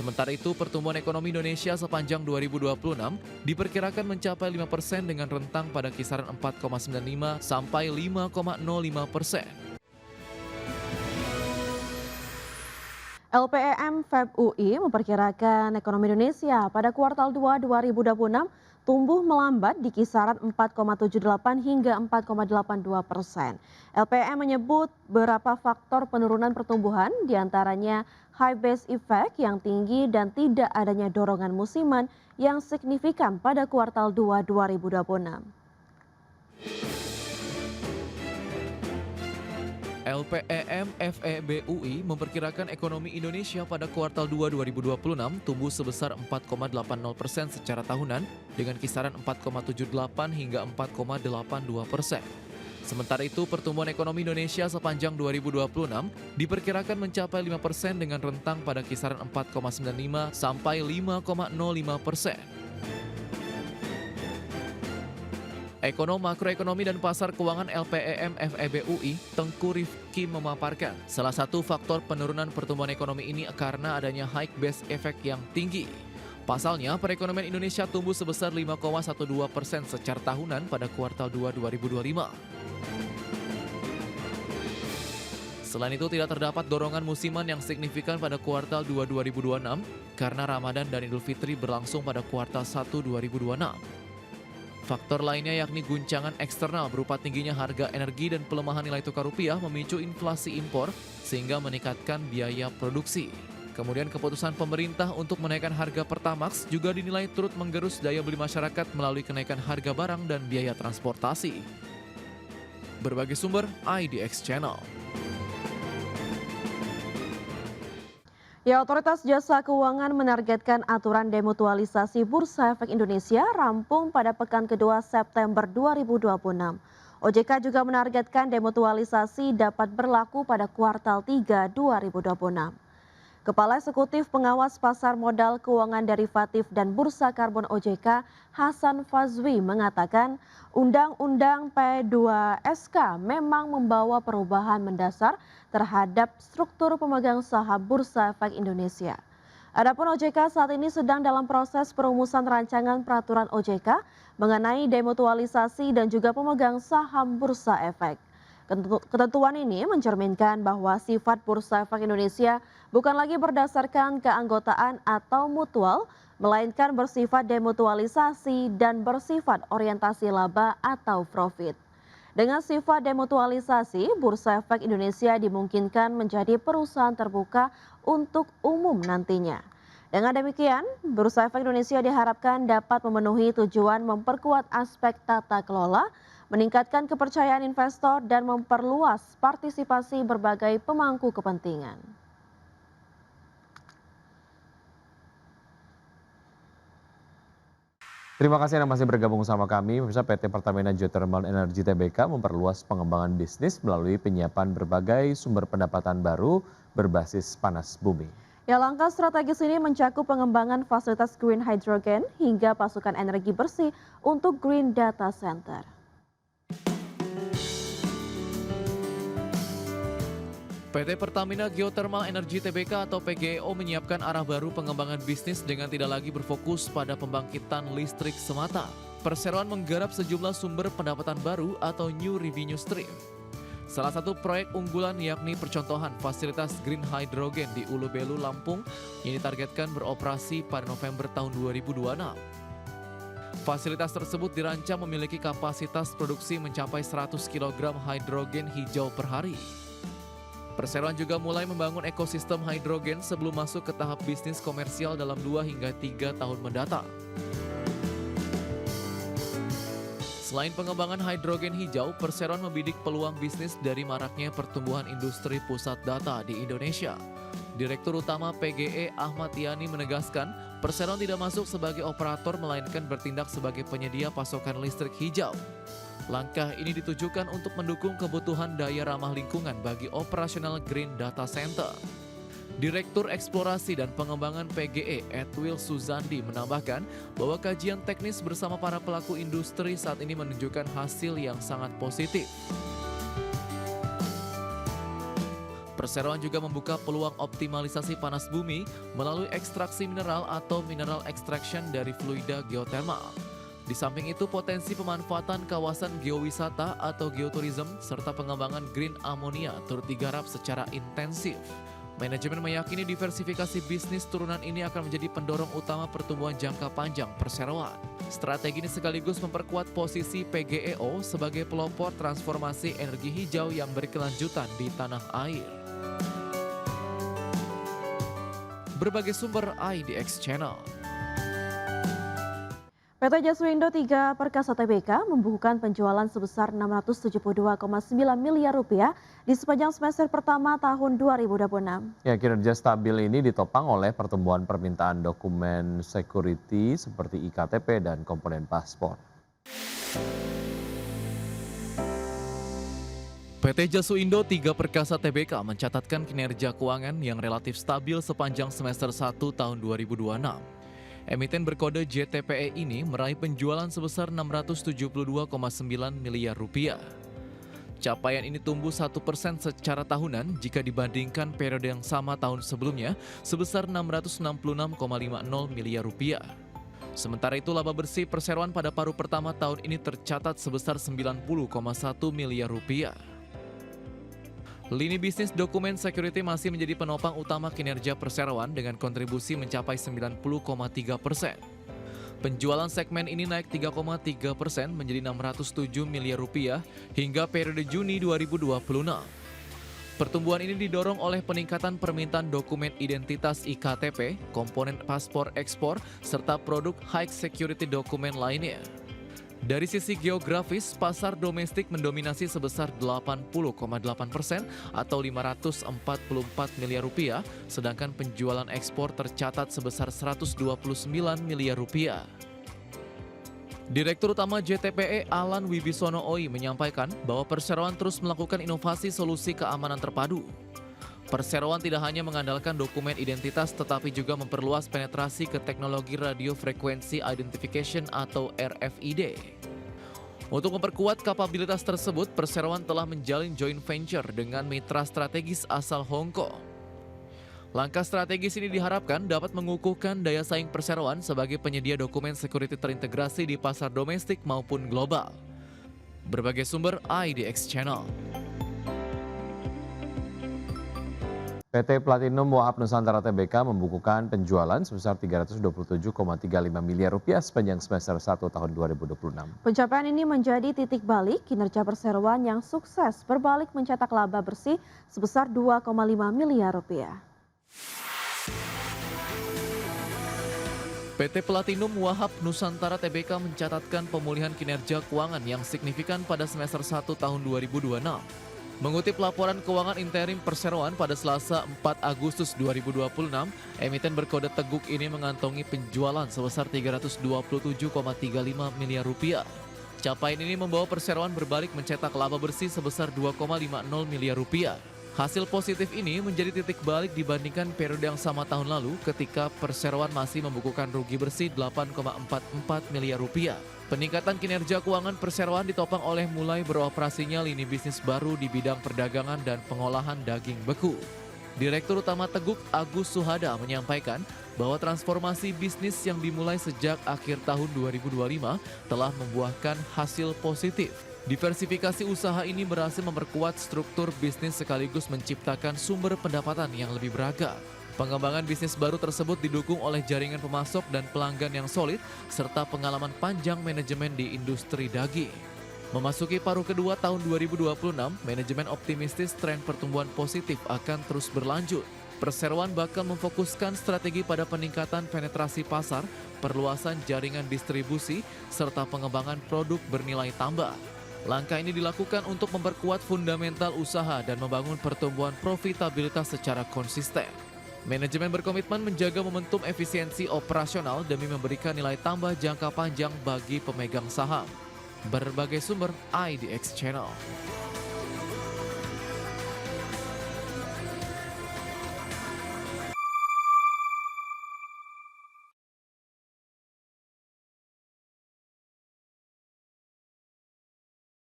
Sementara itu, pertumbuhan ekonomi Indonesia sepanjang 2026 diperkirakan mencapai 5% dengan rentang pada kisaran 4,95 sampai 5,05%. LPEM Feb UI memperkirakan ekonomi Indonesia pada kuartal 2 2026 tumbuh melambat di kisaran 4,78 hingga 4,82%. LPEM menyebut beberapa faktor penurunan pertumbuhan diantaranya high base effect yang tinggi dan tidak adanya dorongan musiman yang signifikan pada kuartal 2 2026. LPEM FEB UI memperkirakan ekonomi Indonesia pada kuartal 2 2026 tumbuh sebesar 4,80% secara tahunan dengan kisaran 4,78 hingga 4,82%. Sementara itu, pertumbuhan ekonomi Indonesia sepanjang 2026 diperkirakan mencapai 5% dengan rentang pada kisaran 4,95 sampai 5,05%. Ekonom makroekonomi dan pasar keuangan LPEM FEB UI, Tengku Rifki memaparkan, salah satu faktor penurunan pertumbuhan ekonomi ini karena adanya high base effect yang tinggi. Pasalnya, perekonomian Indonesia tumbuh sebesar 5,12% secara tahunan pada kuartal 2 2025. Selain itu, tidak terdapat dorongan musiman yang signifikan pada kuartal 2 2026 karena Ramadan dan Idul Fitri berlangsung pada kuartal 1 2026. Faktor lainnya yakni guncangan eksternal berupa tingginya harga energi dan pelemahan nilai tukar rupiah memicu inflasi impor sehingga meningkatkan biaya produksi. Kemudian keputusan pemerintah untuk menaikkan harga Pertamax juga dinilai turut menggerus daya beli masyarakat melalui kenaikan harga barang dan biaya transportasi. Berbagai sumber, IDX Channel. Ya, Otoritas Jasa Keuangan menargetkan aturan demutualisasi Bursa Efek Indonesia rampung pada pekan kedua September 2026. OJK juga menargetkan demutualisasi dapat berlaku pada kuartal 3 2026. Kepala Eksekutif Pengawas Pasar Modal Keuangan Derivatif dan Bursa Karbon OJK, Hasan Fazwi mengatakan Undang-Undang P2SK memang membawa perubahan mendasar terhadap struktur pemegang saham Bursa Efek Indonesia. Adapun OJK saat ini sedang dalam proses perumusan rancangan peraturan OJK mengenai demutualisasi dan juga pemegang saham Bursa Efek. Ketentuan ini mencerminkan bahwa sifat Bursa Efek Indonesia bukan lagi berdasarkan keanggotaan atau mutual, melainkan bersifat demutualisasi dan bersifat orientasi laba atau profit. Dengan sifat demutualisasi, Bursa Efek Indonesia dimungkinkan menjadi perusahaan terbuka untuk umum nantinya. Dengan demikian, Bursa Efek Indonesia diharapkan dapat memenuhi tujuan memperkuat aspek tata kelola, meningkatkan kepercayaan investor dan memperluas partisipasi berbagai pemangku kepentingan. Terima kasih Anda masih bergabung sama kami. Pemirsa, PT Pertamina Geothermal Energy Tbk memperluas pengembangan bisnis melalui penyiapan berbagai sumber pendapatan baru berbasis panas bumi. Ya, langkah strategis ini mencakup pengembangan fasilitas green hydrogen hingga pasukan energi bersih untuk green data center. PT Pertamina Geothermal Energy Tbk atau PGEO menyiapkan arah baru pengembangan bisnis dengan tidak lagi berfokus pada pembangkitan listrik semata. Perseroan menggarap sejumlah sumber pendapatan baru atau new revenue stream. Salah satu proyek unggulan yakni percontohan fasilitas green hydrogen di Ulu Belu, Lampung yang ditargetkan beroperasi pada November tahun 2026. Fasilitas tersebut dirancang memiliki kapasitas produksi mencapai 100 kg hidrogen hijau per hari. Perseroan juga mulai membangun ekosistem hidrogen sebelum masuk ke tahap bisnis komersial dalam 2 hingga 3 tahun mendatang. Selain pengembangan hidrogen hijau, Perseroan membidik peluang bisnis dari maraknya pertumbuhan industri pusat data di Indonesia. Direktur Utama PGE Ahmad Yani menegaskan, Perseroan tidak masuk sebagai operator melainkan bertindak sebagai penyedia pasokan listrik hijau. Langkah ini ditujukan untuk mendukung kebutuhan daya ramah lingkungan bagi operasional Green Data Center. Direktur Eksplorasi dan Pengembangan PGE Edwil Suzandi menambahkan bahwa kajian teknis bersama para pelaku industri saat ini menunjukkan hasil yang sangat positif. Perseroan juga membuka peluang optimalisasi panas bumi melalui ekstraksi mineral atau mineral extraction dari fluida geotermal. Di samping itu, potensi pemanfaatan kawasan geowisata atau geoturism serta pengembangan green ammonia turut digarap secara intensif. Manajemen meyakini diversifikasi bisnis turunan ini akan menjadi pendorong utama pertumbuhan jangka panjang perseroan. Strategi ini sekaligus memperkuat posisi PGEO sebagai pelopor transformasi energi hijau yang berkelanjutan di tanah air. Berbagai sumber IDX Channel. PT Jaswindo 3 Perkasa Tbk membukukan penjualan sebesar Rp672,9 miliar di sepanjang semester pertama tahun 2026. Ya, kinerja stabil ini ditopang oleh pertumbuhan permintaan dokumen security seperti IKTP dan komponen paspor. PT Jaswindo 3 Perkasa Tbk mencatatkan kinerja keuangan yang relatif stabil sepanjang semester 1 tahun 2026. Emiten berkode JTPE ini meraih penjualan sebesar Rp672,9 miliar. Capaian ini tumbuh 1% secara tahunan jika dibandingkan periode yang sama tahun sebelumnya sebesar Rp666,50 miliar. Sementara itu, laba bersih perseroan pada paruh pertama tahun ini tercatat sebesar Rp90,1 miliar. Lini bisnis dokumen security masih menjadi penopang utama kinerja perseroan dengan kontribusi mencapai 90,3%. Penjualan segmen ini naik 3,3% menjadi Rp607 miliar hingga periode Juni 2026. Pertumbuhan ini didorong oleh peningkatan permintaan dokumen identitas IKTP, komponen paspor ekspor, serta produk high security dokumen lainnya. Dari sisi geografis, pasar domestik mendominasi sebesar 80,8% atau Rp544 miliar, sedangkan penjualan ekspor tercatat sebesar Rp129 miliar. Direktur Utama JTPE Alan Wibisono Oi menyampaikan bahwa perseroan terus melakukan inovasi solusi keamanan terpadu. Perseroan tidak hanya mengandalkan dokumen identitas tetapi juga memperluas penetrasi ke teknologi Radio Frequency Identification atau RFID. Untuk memperkuat kapabilitas tersebut, Perseroan telah menjalin joint venture dengan mitra strategis asal Hong Kong. Langkah strategis ini diharapkan dapat mengukuhkan daya saing Perseroan sebagai penyedia dokumen security terintegrasi di pasar domestik maupun global. Berbagai sumber IDX Channel. PT Platinum Wahab Nusantara Tbk membukukan penjualan sebesar Rp327,35 miliar sepanjang semester 1 tahun 2026. Pencapaian ini menjadi titik balik kinerja perseroan yang sukses berbalik mencetak laba bersih sebesar Rp2,5 miliar. PT Platinum Wahab Nusantara Tbk mencatatkan pemulihan kinerja keuangan yang signifikan pada semester 1 tahun 2026. Mengutip laporan keuangan interim Perseroan pada Selasa 4 Agustus 2026, emiten berkode Teguk ini mengantongi penjualan sebesar Rp327,35 miliar. Capaian ini membawa Perseroan berbalik mencetak laba bersih sebesar Rp2,50 miliar. Hasil positif ini menjadi titik balik dibandingkan periode yang sama tahun lalu ketika Perseroan masih membukukan rugi bersih Rp8,44 miliar. Peningkatan kinerja keuangan Perseroan ditopang oleh mulai beroperasinya lini bisnis baru di bidang perdagangan dan pengolahan daging beku. Direktur Utama Teguk Agus Suhada menyampaikan bahwa transformasi bisnis yang dimulai sejak akhir tahun 2025 telah membuahkan hasil positif. Diversifikasi usaha ini berhasil memperkuat struktur bisnis sekaligus menciptakan sumber pendapatan yang lebih beragam. Pengembangan bisnis baru tersebut didukung oleh jaringan pemasok dan pelanggan yang solid, serta pengalaman panjang manajemen di industri daging. Memasuki paruh kedua tahun 2026, manajemen optimistis tren pertumbuhan positif akan terus berlanjut. Perseroan bakal memfokuskan strategi pada peningkatan penetrasi pasar, perluasan jaringan distribusi, serta pengembangan produk bernilai tambah. Langkah ini dilakukan untuk memperkuat fundamental usaha dan membangun pertumbuhan profitabilitas secara konsisten. Manajemen berkomitmen menjaga momentum efisiensi operasional demi memberikan nilai tambah jangka panjang bagi pemegang saham. Berbagai sumber IDX Channel.